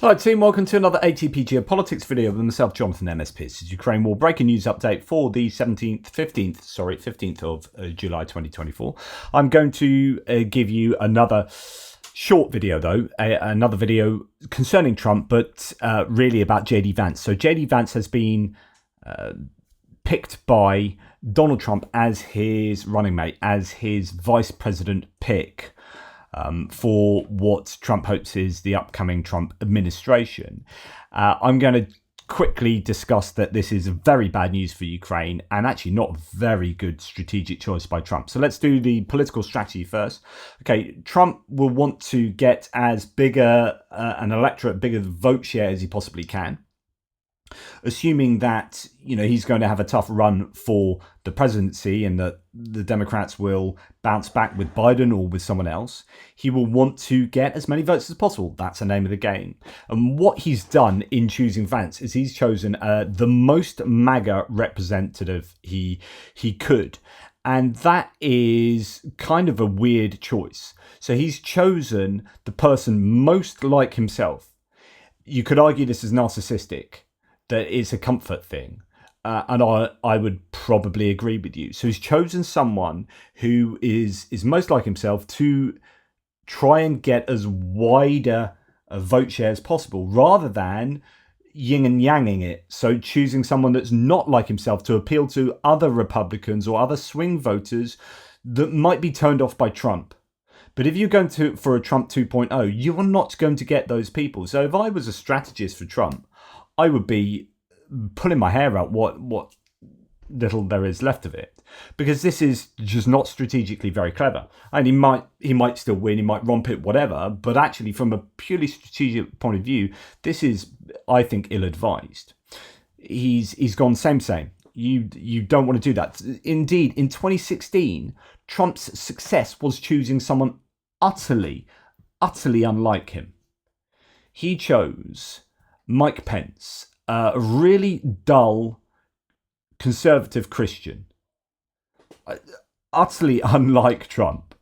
Hi team, welcome to another ATP Geopolitics video with myself, Jonathan MS Pearce. This is Ukraine War breaking news update for the 15th of July 2024. I'm going to give you another short video though, another video concerning Trump, but really about JD Vance. So JD Vance has been picked by Donald Trump as his running mate, as his vice president pick. For what Trump hopes is the upcoming Trump administration. I'm going to quickly discuss that this is very bad news for Ukraine and actually not a very good strategic choice by Trump. So let's do the political strategy first. Okay, Trump will want to get as big an electorate, bigger vote share as he possibly can, assuming that he's going to have a tough run for the presidency and that the Democrats will bounce back with Biden or with someone else. He will want to get as many votes as possible. That's the name of the game. And what he's done in choosing Vance is he's chosen the most MAGA representative he could. And that is kind of a weird choice. So he's chosen the person most like himself. You could argue this is narcissistic, that it's a comfort thing. And I would probably agree with you. So he's chosen someone who is most like himself to try and get as wider a vote share as possible, rather than yin and yanging it. So choosing someone that's not like himself to appeal to other Republicans or other swing voters that might be turned off by Trump. But if you're going for a Trump 2.0, you are not going to get those people. So if I was a strategist for Trump, I would be pulling my hair out what little there is left of it, because this is just not strategically very clever. And he might still win, he might romp it, whatever, but actually from a purely strategic point of view, this is, I think, ill-advised. He's gone same. You don't want to do that. Indeed, in 2016, Trump's success was choosing someone utterly unlike him. He chose Mike Pence, a really dull conservative Christian, utterly unlike Trump,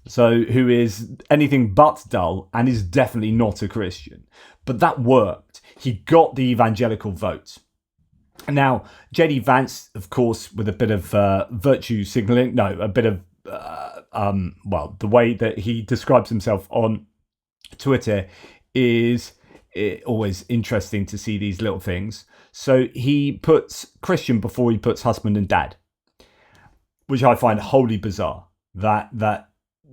so who is anything but dull and is definitely not a Christian. But that worked. He got the evangelical vote. Now, JD Vance, of course, with a bit of virtue signaling, a bit of the way that he describes himself on Twitter is always interesting to see these little things. So he puts Christian before he puts husband and dad, which I find wholly bizarre, that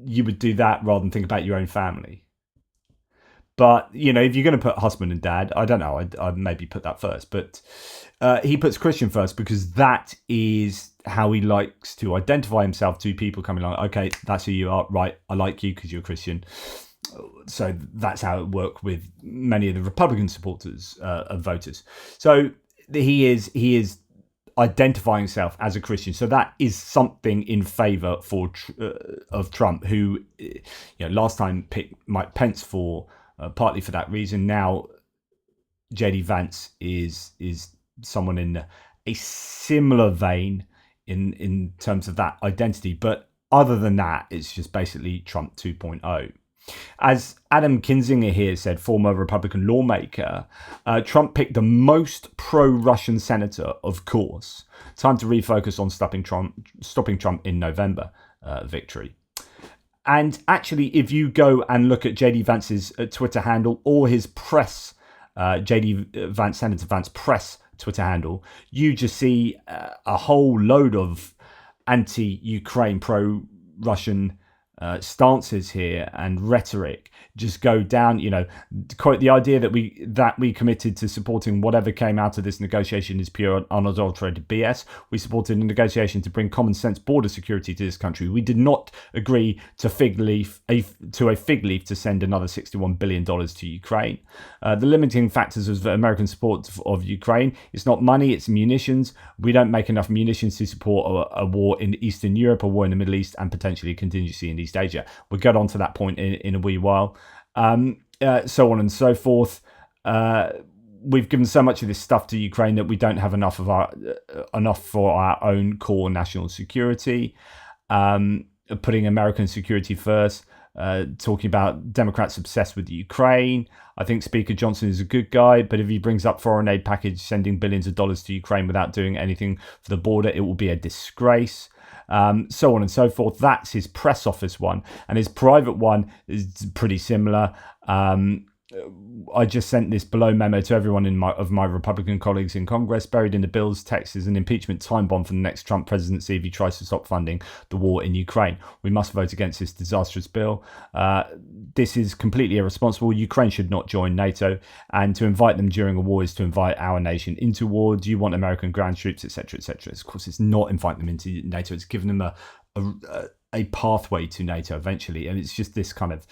you would do that rather than think about your own family. But, if you're going to put husband and dad, I don't know, I'd maybe put that first. But he puts Christian first because that is how he likes to identify himself to people coming along. Okay, that's who you are. Right, I like you because you're a Christian. So that's how it worked with many of the Republican supporters of voters. So he is identifying himself as a Christian. So that is something in favor of Trump, who last time picked Mike Pence for partly for that reason. Now JD Vance is someone in a similar vein in terms of that identity, but other than that, it's just basically Trump 2.0. As Adam Kinzinger here said, former Republican lawmaker, Trump picked the most pro-Russian senator, of course. Time to refocus on stopping Trump in November victory. And actually, if you go and look at JD Vance's Twitter handle or his press, JD Vance, Senator Vance press Twitter handle, you just see a whole load of anti-Ukraine, pro-Russian stances here and rhetoric just go down. Quote, the idea that we committed to supporting whatever came out of this negotiation is pure unadulterated BS. We supported a negotiation to bring common sense border security to this country. We did not agree to a fig leaf to send another $61 billion to Ukraine. The limiting factors of American support of Ukraine, it's not money, it's munitions. We don't make enough munitions to support a war in Eastern Europe, a war in the Middle East, and potentially a contingency in East Asia. We'll get on to that point in a wee while. So on and so forth. We've given so much of this stuff to Ukraine that we don't have enough for our own core national security. Putting American security first. talking about Democrats obsessed with Ukraine. I think Speaker Johnson is a good guy, but if he brings up foreign aid package sending billions of dollars to Ukraine without doing anything for the border, it will be a disgrace. So on and so forth. That's his press office one, and his private one is pretty similar. I just sent this below memo to everyone of my Republican colleagues in Congress. Buried in the bill's text is an impeachment time bomb for the next Trump presidency if he tries to stop funding the war in Ukraine. We must vote against this disastrous bill. This is completely irresponsible. Ukraine should not join NATO, and to invite them during a war is to invite our nation into war. Do you want American ground troops, etc., etc.? Of course, it's not inviting them into NATO. It's giving them a pathway to NATO eventually, and it's just this kind of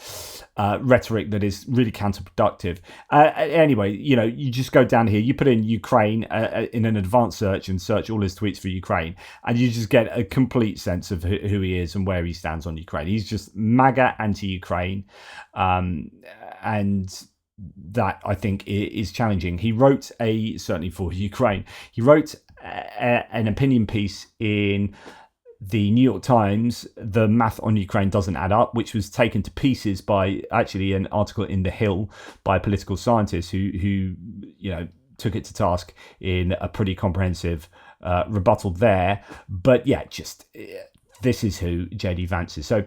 rhetoric that is really counterproductive. Anyway, you just go down here, you put in Ukraine in an advanced search and search all his tweets for Ukraine, and you just get a complete sense of who he is and where he stands on Ukraine. He's just MAGA anti-Ukraine, and that I think is challenging. He wrote certainly for Ukraine, he wrote an opinion piece in the New York Times, The Math on Ukraine Doesn't Add Up, which was taken to pieces by actually an article in The Hill by a political scientist who took it to task in a pretty comprehensive rebuttal there. But yeah, this is who JD Vance is. So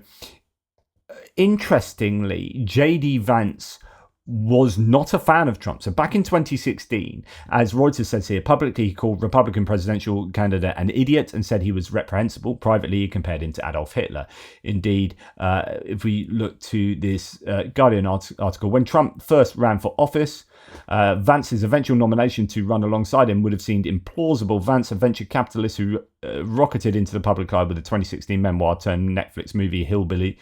interestingly, JD Vance was not a fan of Trump. So back in 2016, as Reuters says here, publicly he called Republican presidential candidate an idiot and said he was reprehensible. Privately, he compared him to Adolf Hitler. Indeed, if we look to this Guardian article, when Trump first ran for office, Vance's eventual nomination to run alongside him would have seemed implausible. Vance, a venture capitalist who rocketed into the public eye with the 2016 memoir turned Netflix movie Hillbilly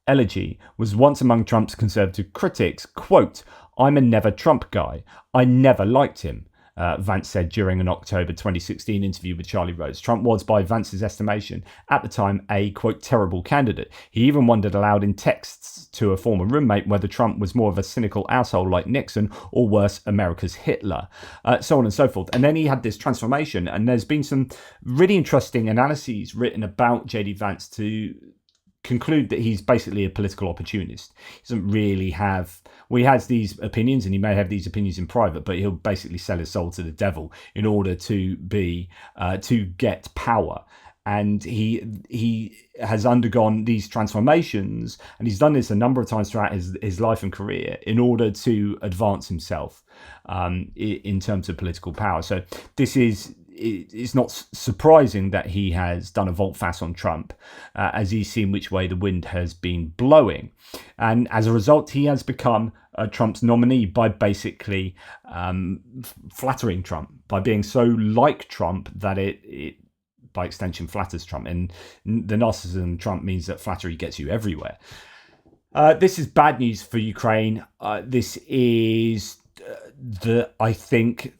Elegy, was once among Trump's conservative critics. Quote, "I'm a never Trump guy. I never liked him," Vance said during an October 2016 interview with Charlie Rose. Trump was, by Vance's estimation, at the time a, quote, terrible candidate. He even wondered aloud in texts to a former roommate whether Trump was more of a cynical asshole like Nixon or worse, America's Hitler, so on and so forth. And then he had this transformation, and there's been some really interesting analyses written about JD Vance to conclude that he's basically a political opportunist. He doesn't really he has these opinions, and he may have these opinions in private, but he'll basically sell his soul to the devil in order to get power. And he has undergone these transformations, and he's done this a number of times throughout his life and career in order to advance himself in terms of political power. So it's not surprising that he has done a volte-face on Trump, as he's seen which way the wind has been blowing. And as a result, he has become Trump's nominee by basically flattering Trump, by being so like Trump that it by extension flatters Trump. And the narcissism of Trump means that flattery gets you everywhere. This is bad news for Ukraine. This is, I think,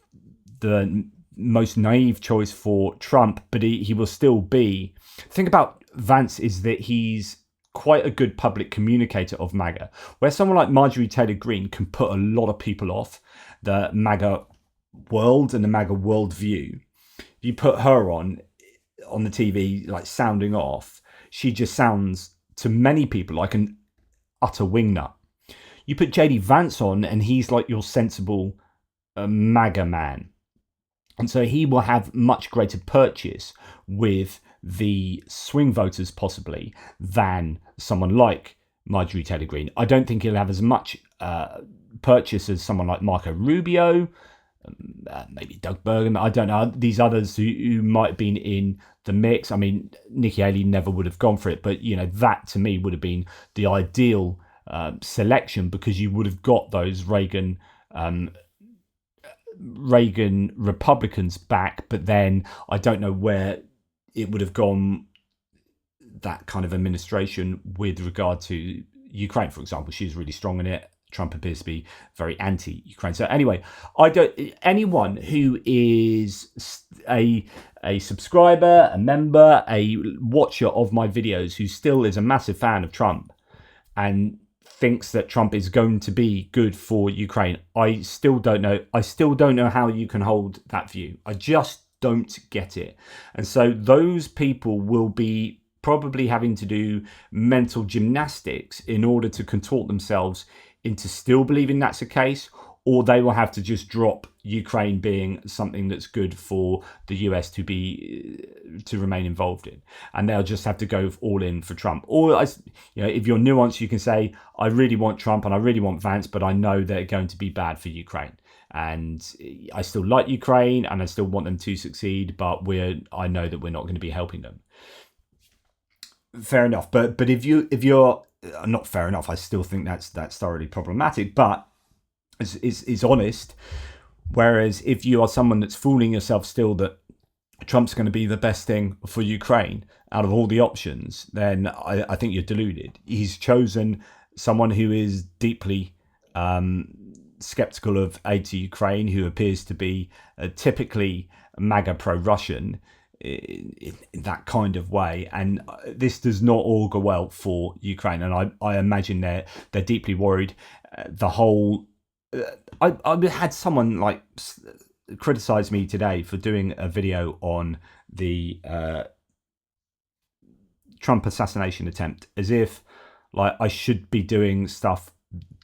the most naive choice for Trump, but he will still be. The thing about Vance is that he's quite a good public communicator of MAGA, where someone like Marjorie Taylor Greene can put a lot of people off the MAGA world and the MAGA worldview. If you put her on the TV, like sounding off, she just sounds to many people like an utter wingnut. You put JD Vance on, and he's like your sensible MAGA man. And so he will have much greater purchase with the swing voters, possibly, than someone like Marjorie Taylor Greene. I don't think he'll have as much purchase as someone like Marco Rubio, maybe Doug Burgum. I don't know. These others who might have been in the mix. I mean, Nikki Haley never would have gone for it. But, that to me would have been the ideal selection, because you would have got those Reagan Republicans back, but then I don't know where it would have gone, that kind of administration, with regard to Ukraine, for example. She's really strong in it. Trump appears to be very anti-Ukraine. So anyway, anyone who is a subscriber, a member, a watcher of my videos, who still is a massive fan of Trump and thinks that Trump is going to be good for Ukraine, I still don't know. I still don't know how you can hold that view. I just don't get it. And so those people will be probably having to do mental gymnastics in order to contort themselves into still believing that's the case, or they will have to just drop Ukraine being something that's good for the US to remain involved in, and they'll just have to go all in for Trump. Or, if you're nuanced, you can say, I really want Trump and I really want Vance, but I know they're going to be bad for Ukraine, and I still like Ukraine and I still want them to succeed, but I know that we're not going to be helping them. Fair enough, but if you're not fair enough, I still think that's thoroughly problematic, but is honest. Whereas if you are someone that's fooling yourself still that Trump's going to be the best thing for Ukraine out of all the options, then I think you're deluded. He's chosen someone who is deeply skeptical of aid to Ukraine, who appears to be typically MAGA pro-Russian in that kind of way, and this does not augur well for Ukraine. And I imagine they're deeply worried. The whole I had someone like criticize me today for doing a video on the Trump assassination attempt, as if like I should be doing stuff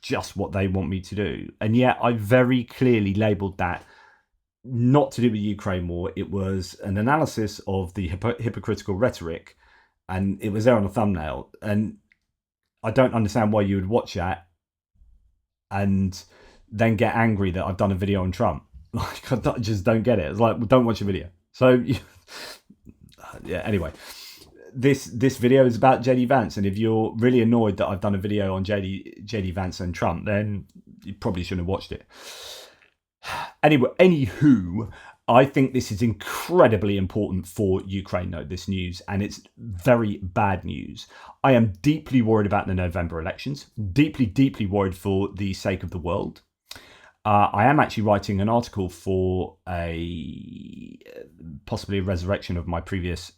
just what they want me to do, and yet I very clearly labeled that not to do with the Ukraine war. It was an analysis of the hypocritical rhetoric, and it was there on the thumbnail. And I don't understand why you would watch that and then get angry that I've done a video on Trump. Like, I just don't get it. It's like, well, don't watch a video. So, yeah, anyway, this video is about JD Vance. And if you're really annoyed that I've done a video on JD Vance and Trump, then you probably shouldn't have watched it. Anyway, anywho, I think this is incredibly important for Ukraine, though, this news, and it's very bad news. I am deeply worried about the November elections, deeply, deeply worried for the sake of the world. I am actually writing an article for possibly a resurrection of my previous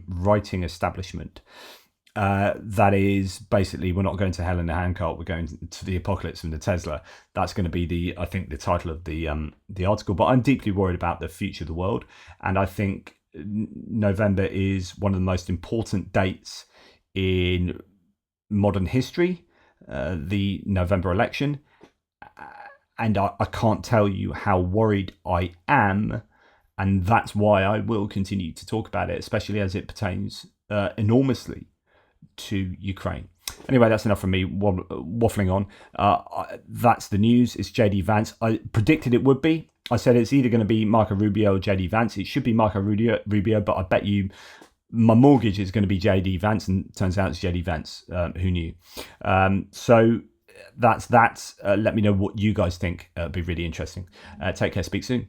writing establishment. That is basically, we're not going to hell in a handcart, we're going to the apocalypse in the Tesla. That's going to be the title of the article. But I'm deeply worried about the future of the world, and I think November is one of the most important dates in modern history, the November election. And I can't tell you how worried I am, and that's why I will continue to talk about it, especially as it pertains enormously to Ukraine. Anyway, that's enough from me waffling on. That's the news. It's JD Vance. I predicted it would be. I said it's either going to be Marco Rubio or JD Vance. It should be Marco Rubio, but I bet you my mortgage is going to be JD Vance, and it turns out it's JD Vance. Who knew? So that's that. Let me know what you guys think. It'll be really interesting. Take care. Speak soon.